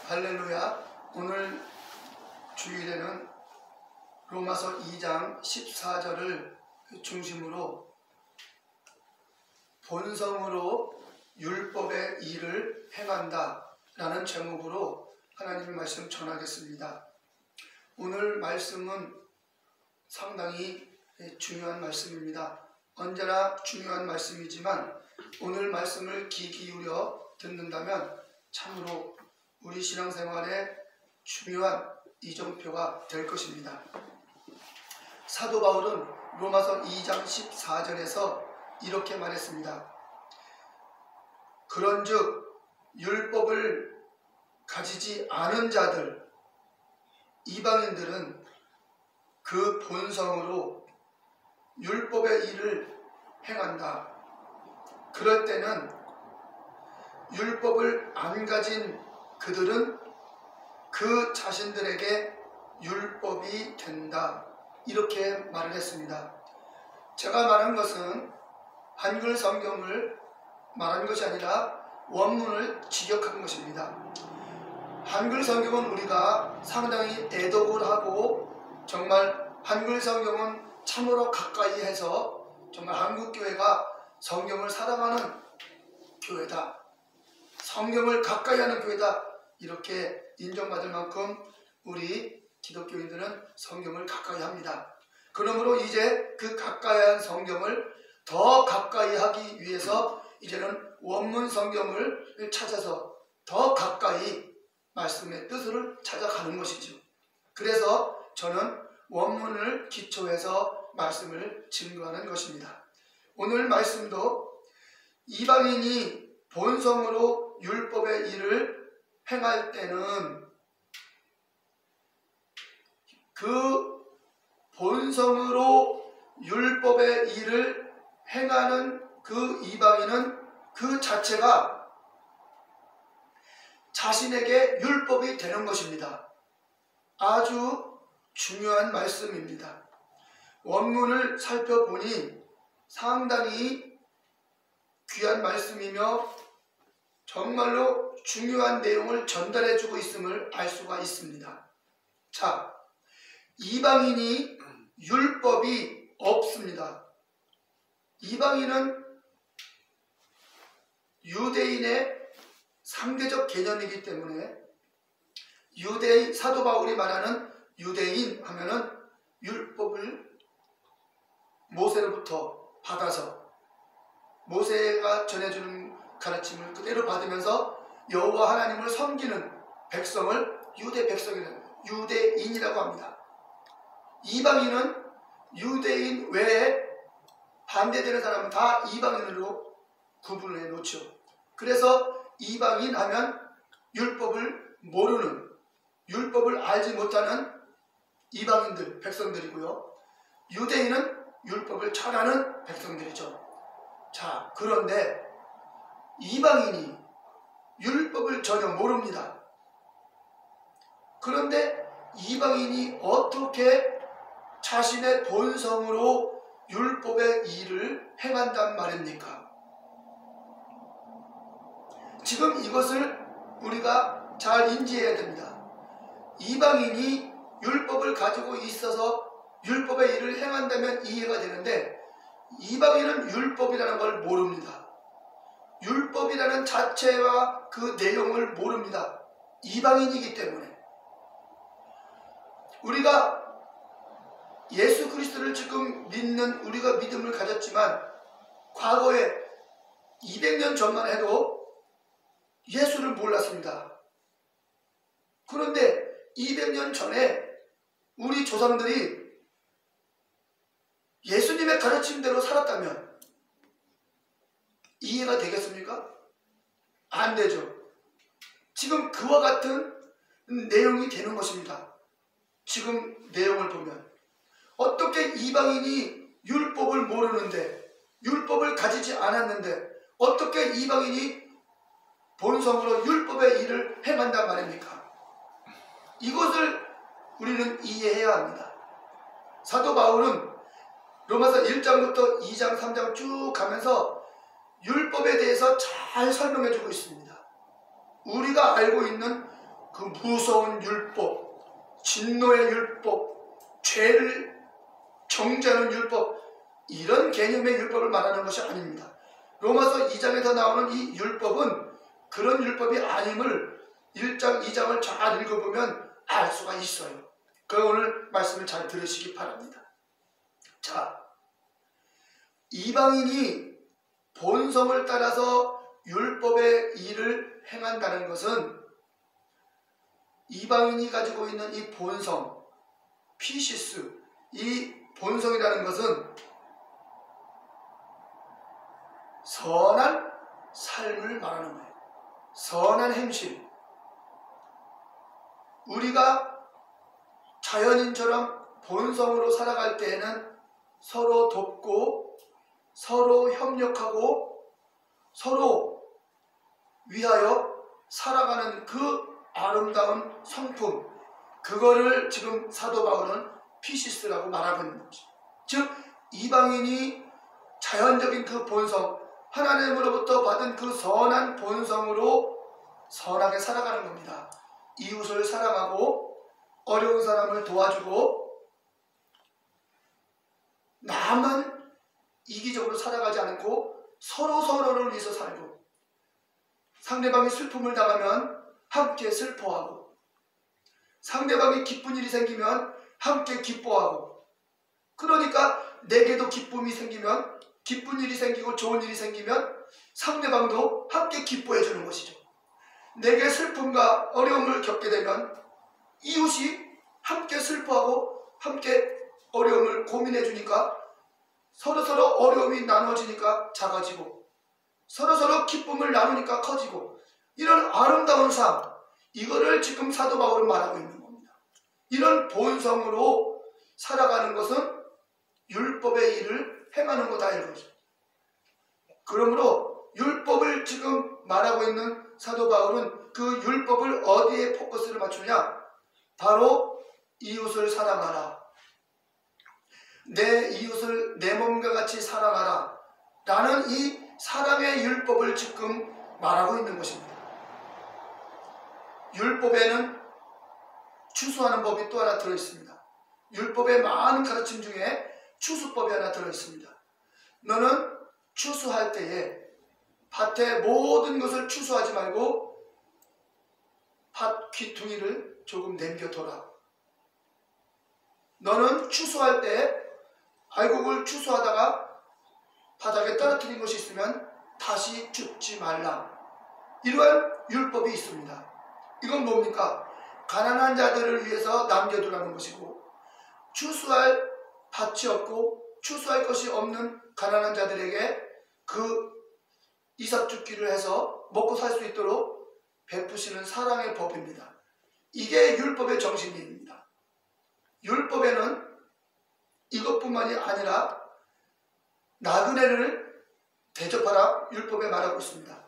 할렐루야. 오늘 주일에는 로마서 2장 14절을 중심으로 본성으로 율법의 일을 행한다 라는 제목으로 하나님의 말씀 전하겠습니다. 오늘 말씀은 상당히 중요한 말씀입니다. 언제나 중요한 말씀이지만 오늘 말씀을 귀 기울여 듣는다면 참으로 우리 신앙생활에 중요한 이정표가 될 것입니다. 사도 바울은 로마서 2장 14절에서 이렇게 말했습니다. 그런즉 율법을 가지지 않은 자들, 이방인들은 그 본성으로 율법의 일을 행한다. 그럴 때는 율법을 안 가진 그들은 그 자신들에게 율법이 된다. 이렇게 말을 했습니다. 제가 말한 것은 한글 성경을 말한 것이 아니라 원문을 직역한 것입니다. 한글 성경은 우리가 상당히 애독을 하고 정말 한글 성경은 참으로 가까이 해서 정말 한국교회가 성경을 사랑하는 교회다. 성경을 가까이 하는 교회다. 이렇게 인정받을 만큼 우리 기독교인들은 성경을 가까이 합니다. 그러므로 이제 그 가까이한 성경을 더 가까이 하기 위해서 이제는 원문 성경을 찾아서 더 가까이 말씀의 뜻을 찾아가는 것이죠. 그래서 저는 원문을 기초해서 말씀을 증거하는 것입니다. 오늘 말씀도 이방인이 본성으로 율법의 일을 행할 때는 그 본성으로 율법의 일을 행하는 그 이방인은 그 자체가 자신에게 율법이 되는 것입니다. 아주 중요한 말씀입니다. 원문을 살펴보니 상당히 귀한 말씀이며 정말로 중요한 내용을 전달해주고 있음을 알 수가 있습니다. 자, 이방인이 율법이 없습니다. 이방인은 유대인의 상대적 개념이기 때문에 유대인, 사도 바울이 말하는 유대인 하면은 율법을 모세로부터 받아서 모세가 전해주는 가르침을 그대로 받으면서 여호와 하나님을 섬기는 백성을 유대 백성이라고, 유대인이라고 합니다. 이방인은 유대인 외에 반대되는 사람은 다 이방인으로 구분해 놓죠. 그래서 이방인 하면 율법을 모르는, 율법을 알지 못하는 이방인들, 백성들이고요. 유대인은 율법을 잘 아는 백성들이죠. 자, 그런데 이방인이 율법을 전혀 모릅니다. 그런데 이방인이 어떻게 자신의 본성으로 율법의 일을 행한단 말입니까? 지금 이것을 우리가 잘 인지해야 됩니다. 이방인이 율법을 가지고 있어서 율법의 일을 행한다면 이해가 되는데 이방인은 율법이라는 걸 모릅니다. 율법이라는 자체와 그 내용을 모릅니다. 이방인이기 때문에. 우리가 예수 그리스도를 지금 믿는 우리가 믿음을 가졌지만 과거에 200년 전만 해도 예수를 몰랐습니다. 그런데 200년 전에 우리 조상들이 예수님의 가르침대로 살았다면 이해가 되겠습니까? 안 되죠. 지금 그와 같은 내용이 되는 것입니다. 지금 내용을 보면 어떻게 이방인이 율법을 모르는데, 율법을 가지지 않았는데 어떻게 이방인이 본성으로 율법의 일을 행한단 말입니까? 이것을 우리는 이해해야 합니다. 사도 바울은 로마서 1장부터 2장, 3장 쭉 가면서 율법에 대해서 잘 설명해 주고 있습니다. 우리가 알고 있는 그 무서운 율법, 진노의 율법, 죄를 정죄하는 율법, 이런 개념의 율법을 말하는 것이 아닙니다. 로마서 2장에서 나오는 이 율법은 그런 율법이 아님을 1장, 2장을 잘 읽어보면 알 수가 있어요. 그 오늘 말씀을 잘 들으시기 바랍니다. 자, 이방인이 본성을 따라서 율법의 일을 행한다는 것은 이방인이 가지고 있는 이 본성, 피시스, 이 본성이라는 것은 선한 삶을 말하는 거예요. 선한 행실. 우리가 자연인처럼 본성으로 살아갈 때에는 서로 돕고 서로 협력하고 서로 위하여 살아가는 그 아름다운 성품, 그거를 지금 사도 바울은 피시스라고 말하고 있는 것이죠. 즉 이방인이 자연적인 그 본성, 하나님으로부터 받은 그 선한 본성으로 선하게 살아가는 겁니다. 이웃을 사랑하고 어려운 사람을 도와주고 나만 이기적으로 살아가지 않고 서로를 위해서 살고, 상대방이 슬픔을 당하면 함께 슬퍼하고, 상대방이 기쁜 일이 생기면 함께 기뻐하고, 그러니까 내게도 기쁨이 생기면, 기쁜 일이 생기고 좋은 일이 생기면 상대방도 함께 기뻐해 주는 것이죠. 내게 슬픔과 어려움을 겪게 되면 이웃이 함께 슬퍼하고 함께 어려움을 고민해 주니까 서로서로 어려움이 나눠지니까 작아지고 서로서로 기쁨을 나누니까 커지고, 이런 아름다운 삶, 이거를 지금 사도 바울은 말하고 있는 겁니다. 이런 본성으로 살아가는 것은 율법의 일을 행하는 거다 이거죠. 그러므로 율법을 지금 말하고 있는 사도 바울은 그 율법을 어디에 포커스를 맞추냐? 바로 이웃을 사랑하라, 내 이웃을 내 몸과 같이 사랑하라 라는 이 사랑의 율법을 지금 말하고 있는 것입니다. 율법에는 추수하는 법이 또 하나 들어있습니다. 율법의 많은 가르침 중에 추수법이 하나 들어있습니다. 너는 추수할 때에 밭의 모든 것을 추수하지 말고 밭 귀퉁이를 조금 남겨둬라. 너는 추수할 때 알곡을 추수하다가 바닥에 떨어뜨린 것이 있으면 다시 줍지 말라. 이러한 율법이 있습니다. 이건 뭡니까? 가난한 자들을 위해서 남겨두라는 것이고, 추수할 밭이 없고 추수할 것이 없는 가난한 자들에게 그 이삭줍기를 해서 먹고 살 수 있도록 베푸시는 사랑의 법입니다. 이게 율법의 정신입니다. 율법에는 이것뿐만이 아니라 나그네를 대접하라 율법에 말하고 있습니다.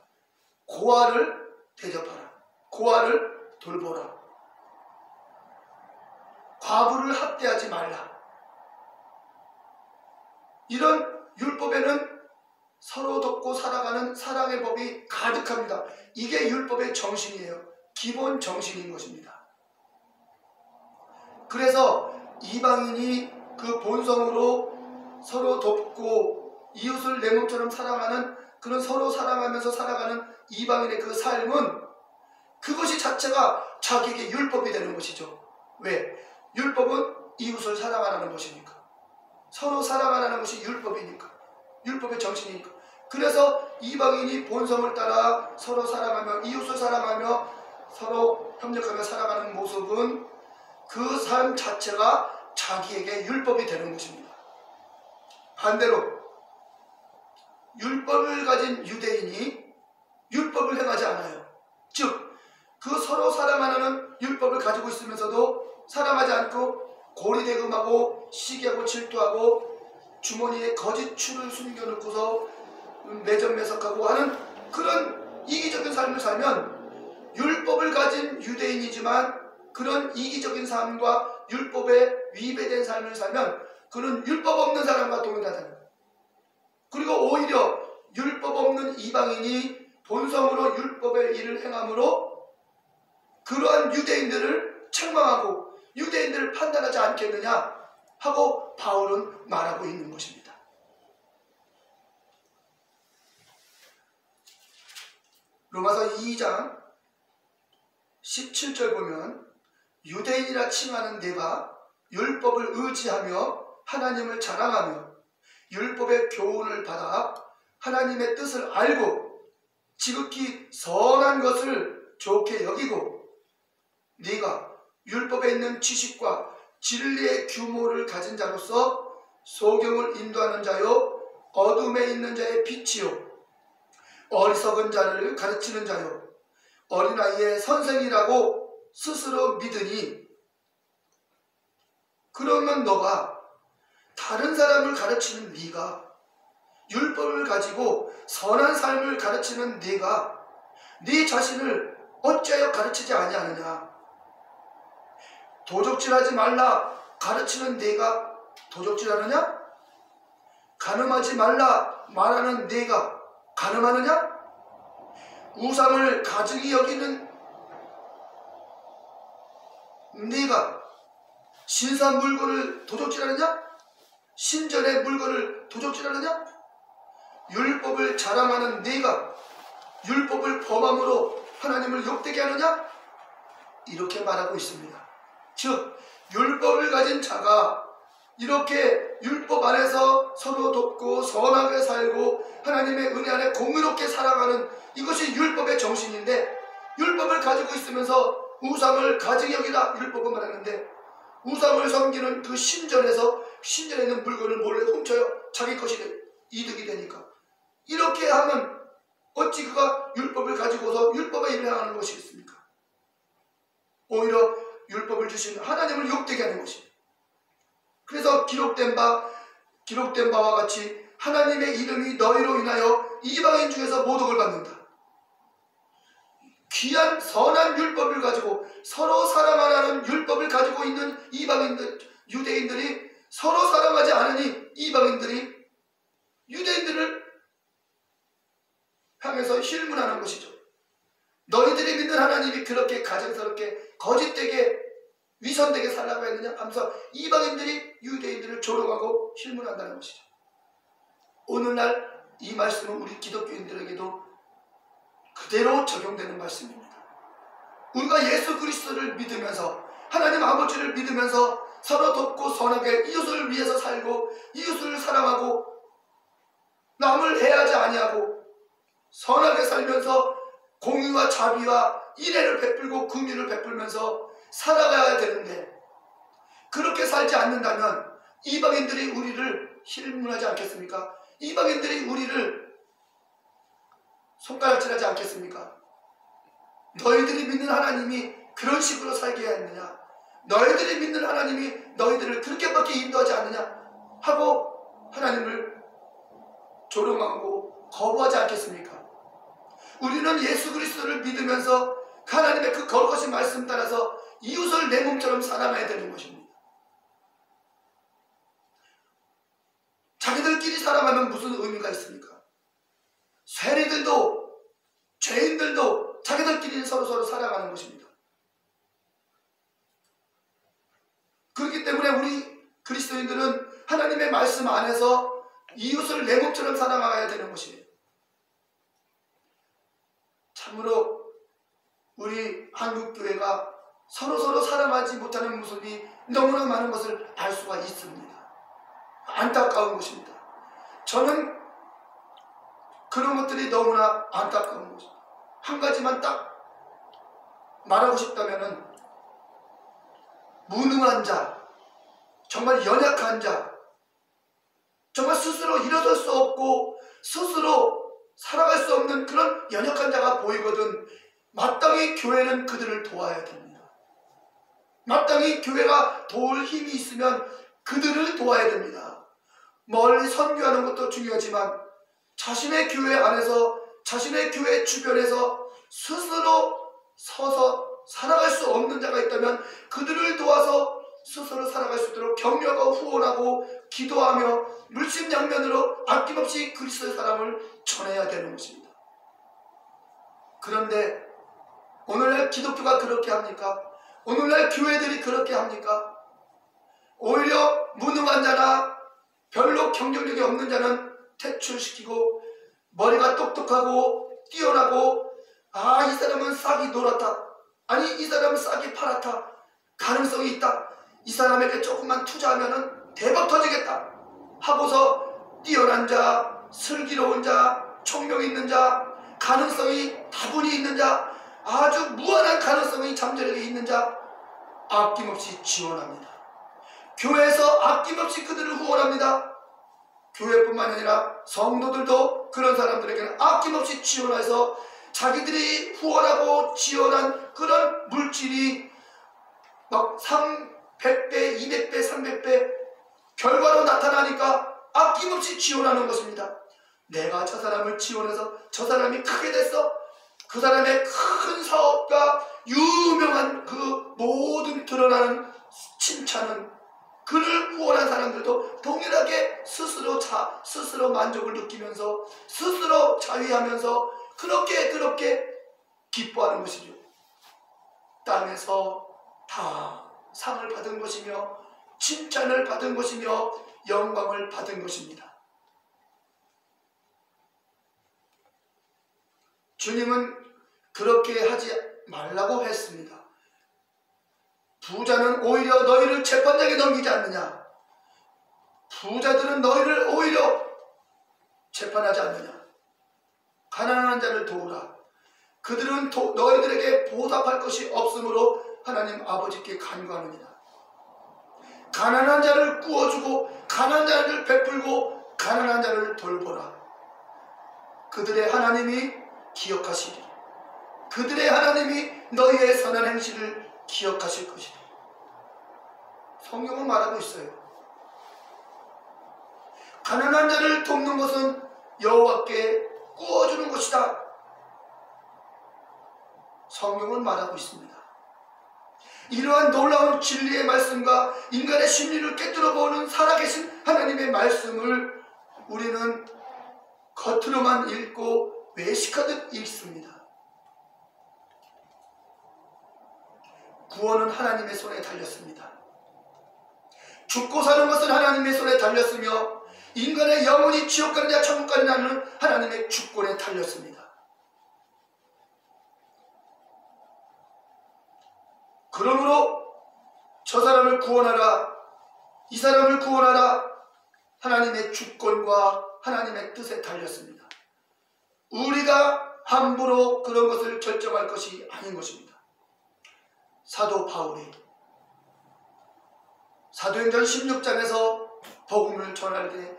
고아를 대접하라, 고아를 돌보라, 과부를 학대하지 말라. 이런 율법에는 서로 돕고 살아가는 사랑의 법이 가득합니다. 이게 율법의 정신이에요. 기본 정신인 것입니다. 그래서 이방인이 그 본성으로 서로 돕고 이웃을 내 몸처럼 사랑하는, 그런 서로 사랑하면서 살아가는 이방인의 그 삶은, 그것이 자체가 자기에게 율법이 되는 것이죠. 왜? 율법은 이웃을 사랑하라는 것이니까, 서로 사랑하라는 것이 율법이니까, 율법의 정신이니까. 그래서 이방인이 본성을 따라 서로 사랑하며 이웃을 사랑하며 서로 협력하며 살아가는 모습은 그 삶 자체가 자기에게 율법이 되는 것입니다. 반대로 율법을 가진 유대인이 율법을 행하지 않아요. 즉 그 서로 사랑하는 율법을 가지고 있으면서도 사랑하지 않고 고리대금하고 시기하고 질투하고 주머니에 거짓 추를 숨겨놓고서 매점매석하고 하는 그런 이기적인 삶을 살면, 율법을 가진 유대인이지만 그런 이기적인 삶과 율법에 위배된 삶을 살면 그는 율법 없는 사람과 동일하다. 그리고 오히려 율법 없는 이방인이 본성으로 율법의 일을 행함으로 그러한 그런 유대인들을 책망하고 유대인들을 판단하지 않겠느냐 하고 바울은 말하고 있는 것입니다. 로마서 2장 17절 보면 유대인이라 칭하는 내가 율법을 의지하며 하나님을 자랑하며 율법의 교훈을 받아 하나님의 뜻을 알고 지극히 선한 것을 좋게 여기고 네가 율법에 있는 지식과 진리의 규모를 가진 자로서 소경을 인도하는 자요 어둠에 있는 자의 빛이요 어리석은 자를 가르치는 자요 어린아이의 선생이라고 스스로 믿으니 그러면 너가 다른 사람을 가르치는 네가 율법을 가지고 선한 삶을 가르치는 네가 네 자신을 어찌하여 가르치지 아니하느냐. 도적질하지 말라 가르치는 네가 도적질하느냐? 간음하지 말라 말하는 네가 간음하느냐? 우상을 가증히 여기는 네가 신사 물건을 도적질하느냐? 신전의 물건을 도적질하느냐? 율법을 자랑하는 네가 율법을 범함으로 하나님을 욕되게 하느냐? 이렇게 말하고 있습니다. 즉 율법을 가진 자가 이렇게 율법 안에서 서로 돕고 선하게 살고 하나님의 은혜 안에 공의롭게 살아가는 이것이 율법의 정신인데 율법을 가지고 있으면서 우상을 가증히 여기다 율법을 말하는데 우상을 섬기는 그 신전에서 신전에 있는 물건을 몰래 훔쳐요. 자기 것이 이득이 되니까. 이렇게 하면 어찌 그가 율법을 가지고서 율법에 일을 행하는 것이겠습니까? 오히려 율법을 주신 하나님을 욕되게 하는 것입니다. 그래서 기록된 바와 같이 하나님의 이름이 너희로 인하여 이방인 중에서 모독을 받는다. 귀한 선한 율법을 가지고 서로 사랑하라는 율법을 가지고 있는 이방인들, 유대인들이 서로 사랑하지 않으니 이방인들이 유대인들을 향해서 실문하는 것이죠. 너희들이 믿는 하나님이 그렇게 가증스럽게 거짓되게 위선되게 살라고 했느냐 하면서 이방인들이 유대인들을 조롱하고 실문한다는 것이죠. 오늘날 이 말씀은 우리 기독교인들에게도 그대로 적용되는 말씀입니다. 우리가 예수 그리스도를 믿으면서 하나님 아버지를 믿으면서 서로 돕고 선하게 이웃을 위해서 살고 이웃을 사랑하고 남을 해하지 아니하고 선하게 살면서 공의와 자비와 인애를 베풀고 긍휼을 베풀면서 살아가야 되는데 그렇게 살지 않는다면 이방인들이 우리를 실문하지 않겠습니까? 이방인들이 우리를 손가락질하지 않겠습니까? 너희들이 믿는 하나님이 그런 식으로 살게 했느냐? 너희들이 믿는 하나님이 너희들을 그렇게밖에 인도하지 않느냐? 하고 하나님을 조롱하고 거부하지 않겠습니까? 우리는 예수 그리스도를 믿으면서 하나님의 그 거룩하신 말씀 따라서 이웃을 내 몸처럼 사랑해야 되는 것입니다. 자기들끼리 사랑하면 무슨 의미가 있습니까? 세리들도 죄인들도 자기들끼리 서로 사랑하는 것입니다. 그렇기 때문에 우리 그리스도인들은 하나님의 말씀 안에서 이웃을 내 몸처럼 사랑해야 되는 것이에요. 참으로 우리 한국교회가 서로 사랑하지 못하는 모습이 너무나 많은 것을 알 수가 있습니다. 안타까운 것입니다. 저는 그런 것들이 너무나 안타까운 것입니다. 한 가지만 딱 말하고 싶다면은 무능한 자, 정말 연약한 자, 정말 스스로 일어설 수 없고 스스로 살아갈 수 없는 그런 연약한 자가 보이거든 마땅히 교회는 그들을 도와야 됩니다. 마땅히 교회가 도울 힘이 있으면 그들을 도와야 됩니다. 멀리 선교하는 것도 중요하지만 자신의 교회 안에서 자신의 교회 주변에서 스스로 서서 살아갈 수 없는 자가 있다면 그들을 도와서 스스로 살아갈 수 있도록 격려하고 후원하고 기도하며 물심양면으로 아낌없이 그리스도의 사랑을 전해야 되는 것입니다. 그런데 오늘날 기독교가 그렇게 합니까? 오늘날 교회들이 그렇게 합니까? 오히려 무능한 자나 별로 경쟁력이 없는 자는 퇴출시키고 머리가 똑똑하고 뛰어나고 이 사람은 싹이 놀았다. 아니 이 사람은 싹이 파랗다. 가능성이 있다. 이 사람에게 조금만 투자하면 대박 터지겠다. 하고서 뛰어난 자, 슬기로운 자, 총명 있는 자, 가능성이 다분히 있는 자, 아주 무한한 가능성이 잠재력이 있는 자 아낌없이 지원합니다. 교회에서 아낌없이 그들을 후원합니다. 교회뿐만 아니라 성도들도 그런 사람들에게는 아낌없이 지원해서 자기들이 후원하고 지원한 그런 물질이 막 100배, 200배, 300배 결과로 나타나니까 아낌없이 지원하는 것입니다. 내가 저 사람을 지원해서 저 사람이 크게 됐어. 그 사람의 큰 사업과 유명한 그 모든 드러나는 칭찬은 그를 후원한 사람들도 동일하게 스스로 만족을 느끼면서 스스로 자위하면서 그렇게 기뻐하는 것이죠. 땅에서 다 상을 받은 것이며 칭찬을 받은 것이며 영광을 받은 것입니다. 주님은 그렇게 하지 말라고 했습니다. 부자는 오히려 너희를 재판장에 넘기지 않느냐? 부자들은 너희를 오히려 재판하지 않느냐? 가난한 자를 도우라. 그들은 너희들에게 보답할 것이 없으므로 하나님 아버지께 간구하느니라. 가난한 자를 구워주고 가난한 자를 베풀고 가난한 자를 돌보라. 그들의 하나님이 기억하시리라. 그들의 하나님이 너희의 선한 행실을 기억하실 것이다. 성경은 말하고 있어요. 가난한 자를 돕는 것은 여호와께 구워주는 것이다. 성경은 말하고 있습니다. 이러한 놀라운 진리의 말씀과 인간의 심리를 꿰뚫어 보는 살아계신 하나님의 말씀을 우리는 겉으로만 읽고 외식하듯 읽습니다. 구원은 하나님의 손에 달렸습니다. 죽고 사는 것은 하나님의 손에 달렸으며 인간의 영혼이 지옥 가느냐 천국 가느냐는 하나님의 주권에 달렸습니다. 그러므로 저 사람을 구원하라, 이 사람을 구원하라, 하나님의 주권과 하나님의 뜻에 달렸습니다. 우리가 함부로 그런 것을 결정할 것이 아닌 것입니다. 사도 바울이 사도행전 16장에서 복음을 전할 때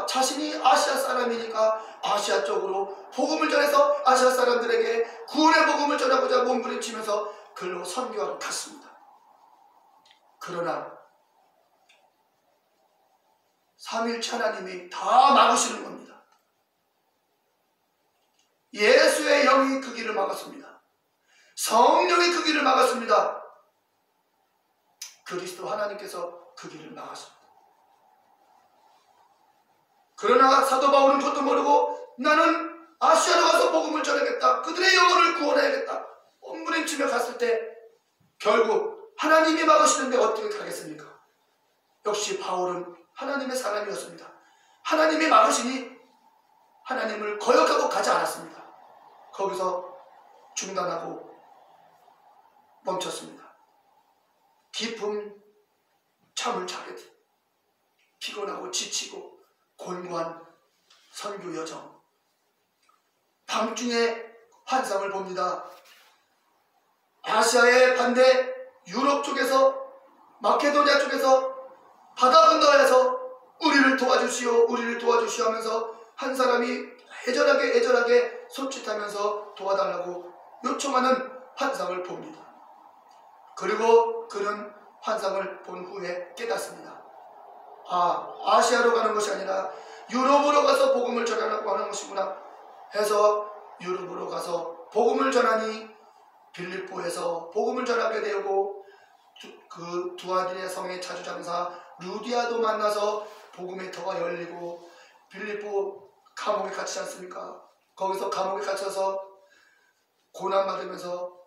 자신이 아시아 사람이니까 아시아 쪽으로 복음을 전해서 아시아 사람들에게 구원의 복음을 전하고자 몸부림치면서 글로 선교하러 갔습니다. 그러나 삼위일체 하나님이 다 막으시는 겁니다. 예수의 영이 그 길을 막았습니다. 성령이 그 길을 막았습니다. 그리스도 하나님께서 그 길을 막았습니다. 그러나 사도 바울은 그것도 모르고 나는 아시아로 가서 복음을 전하겠다. 그들의 영혼을 구원해야겠다. 몸부림치며 갔을 때 결국 하나님이 막으시는데 어떻게 가겠습니까? 역시 바울은 하나님의 사람이었습니다. 하나님이 막으시니 하나님을 거역하고 가지 않았습니다. 거기서 중단하고 멈췄습니다. 깊은 잠을 자게 돼. 피곤하고 지치고 곤고한 선교 여정. 밤중에 환상을 봅니다. 아시아의 반대 유럽 쪽에서 마케도니아 쪽에서 바다 건너에서 우리를 도와주시오 하면서 한 사람이 애절하게 손짓하면서 도와달라고 요청하는 환상을 봅니다. 그리고 그는 환상을 본 후에 깨닫습니다. 아시아로 가는 것이 아니라 유럽으로 가서 복음을 전하라고 하는 것이구나 해서 유럽으로 가서 복음을 전하니 빌립보에서 복음을 전하게 되고 그 두아디네 성의 자주장사 루디아도 만나서 복음의 터가 열리고 빌립보 감옥에 갇히지 않습니까? 거기서 감옥에 갇혀서 고난받으면서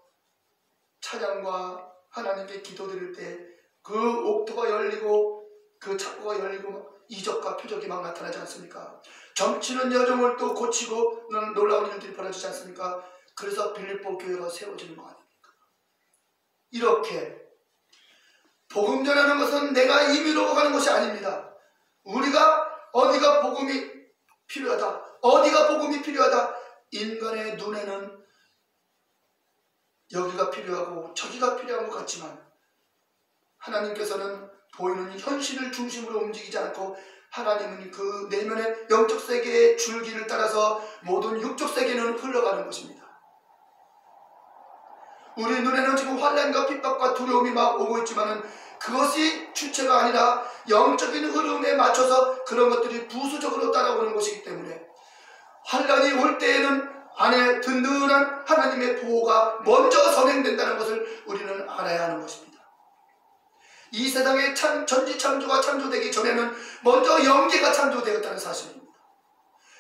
찬양과 하나님께 기도드릴 때 그 옥토가 열리고 그 창고가 열리고 이적과 표적이 막 나타나지 않습니까? 점치는 여정을 또 고치고 놀라운 일들이 벌어지지 않습니까? 그래서 빌립보 교회가 세워지는 거 아닙니까? 이렇게 복음 전하는 것은 내가 임의로 가는 것이 아닙니다. 우리가 어디가 복음이 필요하다, 어디가 복음이 필요하다, 인간의 눈에는 여기가 필요하고 저기가 필요한 것 같지만 하나님께서는 보이는 현실을 중심으로 움직이지 않고 하나님은 그 내면의 영적 세계의 줄기를 따라서 모든 육적 세계는 흘러가는 것입니다. 우리 눈에는 지금 환난과 핍박과 두려움이 막 오고 있지만은 그것이 주체가 아니라 영적인 흐름에 맞춰서 그런 것들이 부수적으로 따라오는 것이기 때문에 환난이 올 때에는 안에 든든한 하나님의 보호가 먼저 선행된다는 것을 우리는 알아야 하는 것입니다. 이 세상의 전지창조가 창조되기 전에는 먼저 영계가 창조되었다는 사실입니다.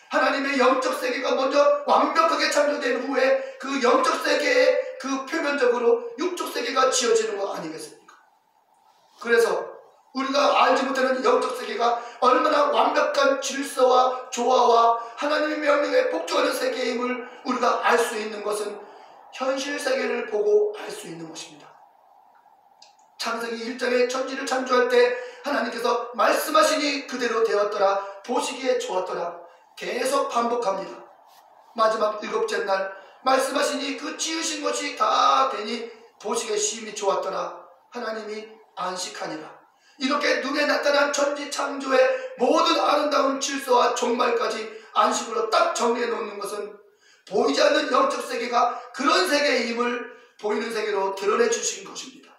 하나님의 영적 세계가 먼저 완벽하게 창조된 후에 그 영적 세계에 그 표면적으로 육적 세계가 지어지는 것 아니겠습니까? 그래서 우리가 알지 못하는 영적 세계가 얼마나 완벽한 질서와 조화와 하나님의 명령에 복종하는 세계임을 우리가 알 수 있는 것은 현실 세계를 보고 알 수 있는 것입니다. 창세기 1장에 천지를 창조할 때 하나님께서 말씀하시니 그대로 되었더라, 보시기에 좋았더라. 계속 반복합니다. 마지막 7째 날 말씀하시니 그 지으신 것이 다 되니 보시기에 심히 좋았더라. 하나님이 안식하니라. 이렇게 눈에 나타난 천지 창조의 모든 아름다운 질서와 종말까지 안식으로 딱 정리해 놓는 것은 보이지 않는 영적 세계가 그런 세계임을 보이는 세계로 드러내 주신 것입니다.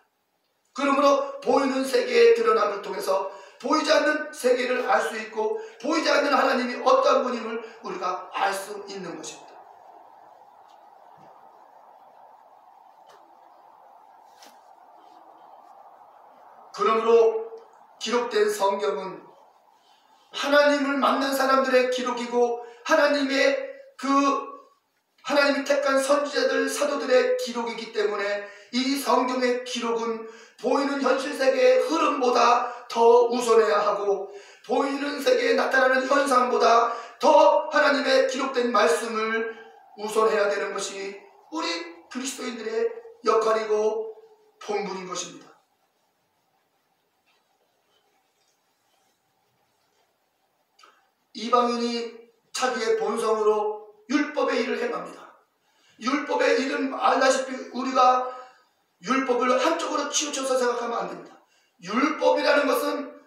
그러므로 보이는 세계의 드러남을 통해서 보이지 않는 세계를 알 수 있고 보이지 않는 하나님이 어떠한 분임을 우리가 알 수 있는 것입니다. 그러므로 기록된 성경은 하나님을 만난 사람들의 기록이고 하나님이 택한 선지자들, 사도들의 기록이기 때문에 이 성경의 기록은 보이는 현실 세계의 흐름보다 더 우선해야 하고 보이는 세계에 나타나는 현상보다 더 하나님의 기록된 말씀을 우선해야 되는 것이 우리 그리스도인들의 역할이고 본분인 것입니다. 이방인이 자기의 본성으로 율법의 일을 행합니다. 율법의 일은 알다시피 우리가 율법을 한쪽으로 치우쳐서 생각하면 안 됩니다. 율법이라는 것은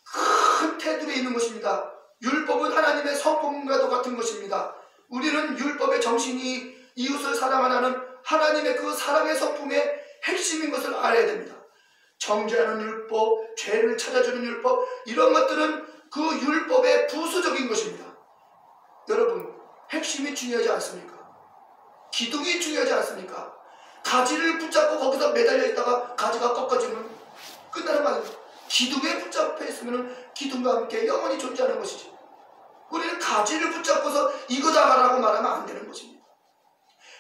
큰 테두리에 있는 것입니다. 율법은 하나님의 성품과도 같은 것입니다. 우리는 율법의 정신이 이웃을 사랑하는 하나님의 그 사랑의 성품의 핵심인 것을 알아야 됩니다. 정죄하는 율법, 죄를 찾아주는 율법, 이런 것들은 그 율법의 부수적인 것입니다. 여러분, 핵심이 중요하지 않습니까? 기둥이 중요하지 않습니까? 가지를 붙잡고 거기서 매달려 있다가 가지가 꺾어지면 끝나는 거 아닙니까? 기둥에 붙잡혀 있으면 기둥과 함께 영원히 존재하는 것이지. 우리는 가지를 붙잡고서 이거다라고 말하면 안 되는 것입니다.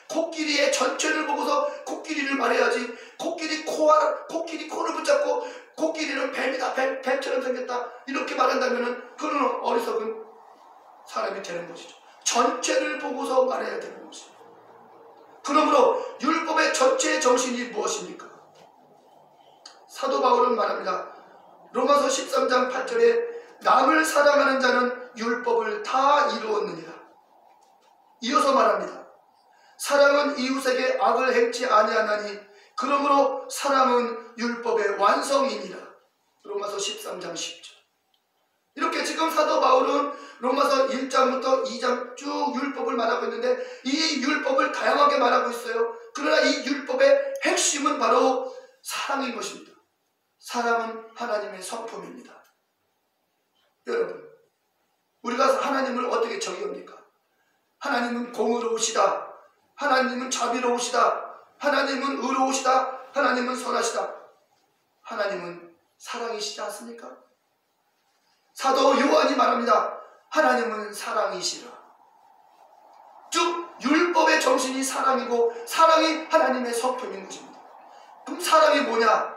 코끼리의 전체를 보고서 코끼리를 말해야지, 코끼리 코를 붙잡고 코끼리는 뱀이다, 뱀처럼 생겼다 이렇게 말한다면 그건 어리석은 사람이 되는 것이죠. 전체를 보고서 말해야 되는 것입니다. 그러므로 율법의 전체의 정신이 무엇입니까? 사도 바울은 말합니다. 로마서 13장 8절에 남을 사랑하는 자는 율법을 다 이루었느니라. 이어서 말합니다. 사랑은 이웃에게 악을 행치 아니하나니 그러므로 사랑은 율법의 완성이니라. 로마서 13장 10절. 이렇게 지금 사도 바울은 로마서 1장부터 2장 쭉 율법을 말하고 있는데 이 율법을 다양하게 말하고 있어요. 그러나 이 율법의 핵심은 바로 사랑인 것입니다. 사랑은 하나님의 성품입니다. 여러분, 우리가 하나님을 어떻게 정의합니까? 하나님은 공의로우시다. 하나님은 자비로우시다. 하나님은 의로우시다. 하나님은 선하시다. 하나님은 사랑이시지 않습니까? 사도 요한이 말합니다. 하나님은 사랑이시라. 즉 율법의 정신이 사랑이고 사랑이 하나님의 성품인 것입니다. 그럼 사랑이 뭐냐?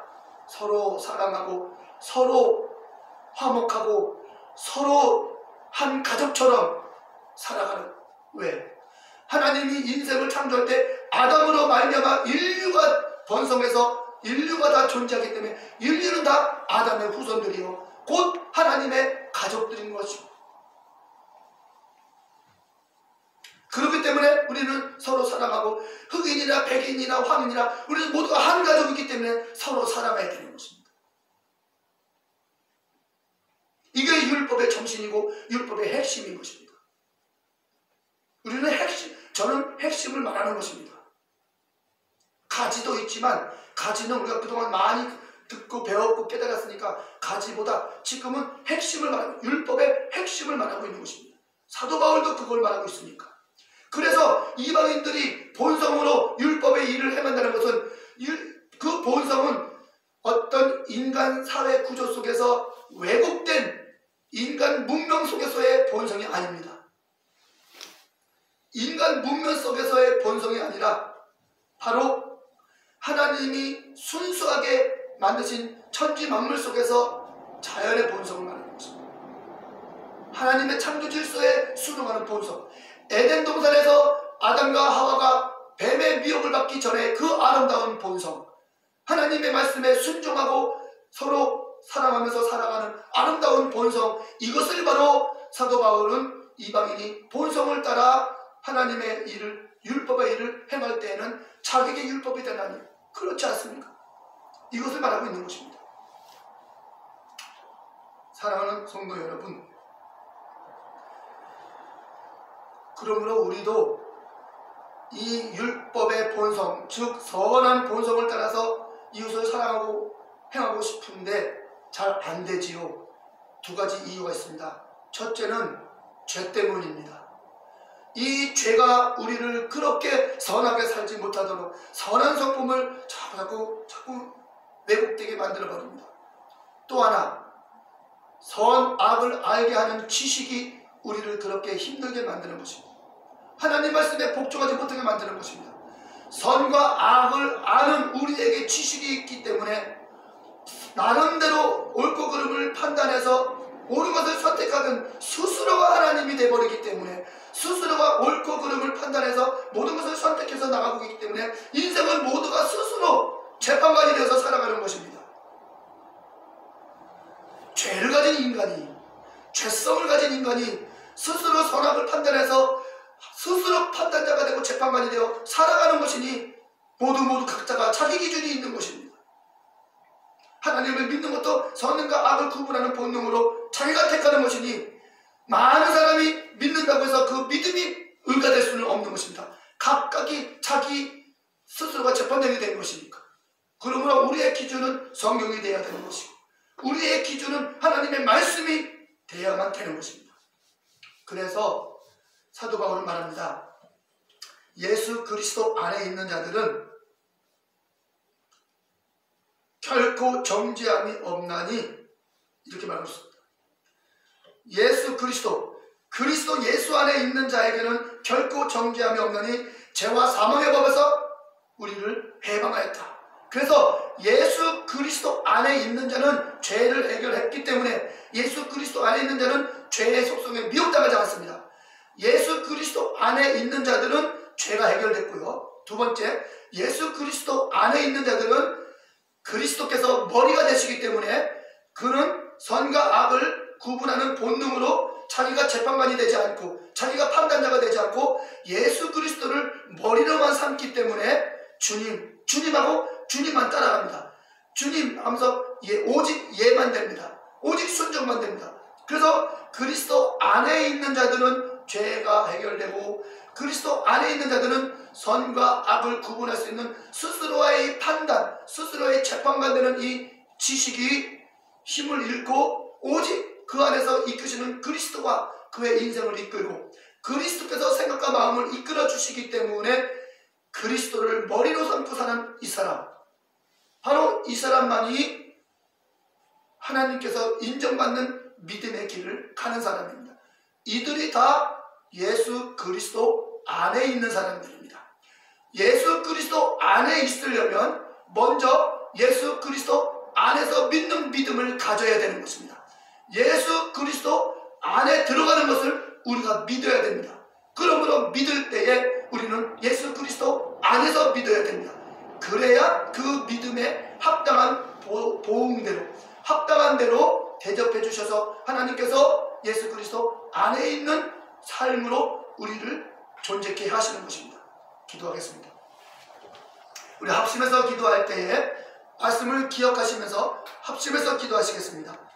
서로 사랑하고 서로 화목하고 서로 한 가족처럼 살아가는. 왜? 하나님이 인생을 창조할 때 아담으로 말미암아 인류가 번성해서 인류가 다 존재하기 때문에 인류는 다 아담의 후손들이요 곧 하나님의 가족들인 것입니다. 그렇기 때문에 우리는 서로 사랑하고 흑인이나 백인이나 황인이나 우리는 모두가 한 가족이기 때문에 서로 사랑해야 되는 것입니다. 이게 율법의 정신이고 율법의 핵심인 것입니다. 우리는 저는 핵심을 말하는 것입니다. 가지도 있지만 가지는 우리가 그동안 많이 듣고 배웠고 깨달았으니까 가지보다 지금은 핵심을 말하고 율법의 핵심을 말하고 있는 것입니다. 사도 바울도 그걸 말하고 있으니까. 그래서 이방인들이 본성으로 율법의 일을 행한다는 것은 그 본성은 어떤 인간 사회 구조 속에서 왜곡된 인간 문명 속에서의 본성이 아닙니다. 인간 문명 속에서의 본성이 아니라 바로 하나님이 순수하게 만드신 천지 만물 속에서 자연의 본성을 말하는 것입니다. 하나님의 창조 질서에 순응하는 본성. 에덴 동산에서 아담과 하와가 뱀의 미혹을 받기 전에 그 아름다운 본성, 하나님의 말씀에 순종하고 서로 사랑하면서 살아가는 아름다운 본성, 이것을 바로 사도 바울은 이방인이 본성을 따라 하나님의 일을, 율법의 일을 행할 때에는 자기에게 율법이 되나니 그렇지 않습니까? 이것을 말하고 있는 것입니다. 사랑하는 성도 여러분, 그러므로 우리도 이 율법의 본성, 즉 선한 본성을 따라서 이웃을 사랑하고 행하고 싶은데 잘 안 되지요. 두 가지 이유가 있습니다. 첫째는 죄 때문입니다. 이 죄가 우리를 그렇게 선하게 살지 못하도록 선한 성품을 자꾸 왜곡되게 만들어버립니다. 또 하나, 선악을 알게 하는 지식이 우리를 그렇게 힘들게 만드는 것입니다. 하나님 말씀에 복종하지 못하게 만드는 것입니다. 선과 악을 아는 우리에게 지식이 있기 때문에 나름대로 옳고 그름을 판단해서 옳은 것을 선택하는 스스로가 하나님이 되어버리기 때문에 스스로가 옳고 그름을 판단해서 모든 것을 선택해서 나가고 있기 때문에 인생은 모두가 스스로 재판관이 되어서 살아가는 것입니다. 죄를 가진 인간이, 죄성을 가진 인간이 스스로 선악을 판단해서 스스로 판단자가 되고 재판관이 되어 살아가는 것이니 모두 각자가 자기 기준이 있는 것입니다. 하나님을 믿는 것도 선과 악을 구분하는 본능으로 자기가 택하는 것이니 많은 사람이 믿는다고 해서 그 믿음이 의가 될 수는 없는 것입니다. 각각이 자기 스스로가 재판장이 되는 것이니까. 그러므로 우리의 기준은 성경이 되어야 되는 것이고 우리의 기준은 하나님의 말씀이 되어야만 되는 것입니다. 그래서 사도 바울은 말합니다. 예수 그리스도 안에 있는 자들은 결코 정죄함이 없나니 이렇게 말하고 있습니다. 예수 그리스도 예수 안에 있는 자에게는 결코 정죄함이 없나니 죄와 사망의 법에서 우리를 해방하였다. 그래서 예수 그리스도 안에 있는 자는 죄를 해결했기 때문에 예수 그리스도 안에 있는 자는 죄의 속성에 미혹당하지 않습니다. 예수 그리스도 안에 있는 자들은 죄가 해결됐고요. 두 번째, 예수 그리스도 안에 있는 자들은 그리스도께서 머리가 되시기 때문에 그는 선과 악을 구분하는 본능으로 자기가 재판관이 되지 않고 자기가 판단자가 되지 않고 예수 그리스도를 머리로만 삼기 때문에 주님하고 주님만 따라갑니다. 주님 하면서 오직 예만 됩니다. 오직 순종만 됩니다. 그래서 그리스도 안에 있는 자들은 죄가 해결되고 그리스도 안에 있는 자들은 선과 악을 구분할 수 있는 스스로의 판단, 스스로의 재판관 되는 이 지식이 힘을 잃고 오직 그 안에서 이끄시는 그리스도가 그의 인생을 이끌고 그리스도께서 생각과 마음을 이끌어 주시기 때문에 그리스도를 머리로 삼고 사는 이 사람, 바로 이 사람만이 하나님께서 인정받는 믿음의 길을 가는 사람입니다. 이들이 다 예수 그리스도 안에 있는 사람들입니다. 예수 그리스도 안에 있으려면 먼저 예수 그리스도 안에서 믿는 믿음을 가져야 되는 것입니다. 예수 그리스도 안에 들어가는 것을 우리가 믿어야 됩니다. 그러므로 믿을 때에 우리는 예수 그리스도 안에서 믿어야 됩니다. 그래야 그 믿음에 합당한 보응대로, 합당한 대로 대접해 주셔서 하나님께서 예수 그리스도 안에 있는 삶으로 우리를 존재케 하시는 것입니다. 기도하겠습니다. 우리 합심해서 기도할 때에 말씀을 기억하시면서 합심해서 기도하시겠습니다.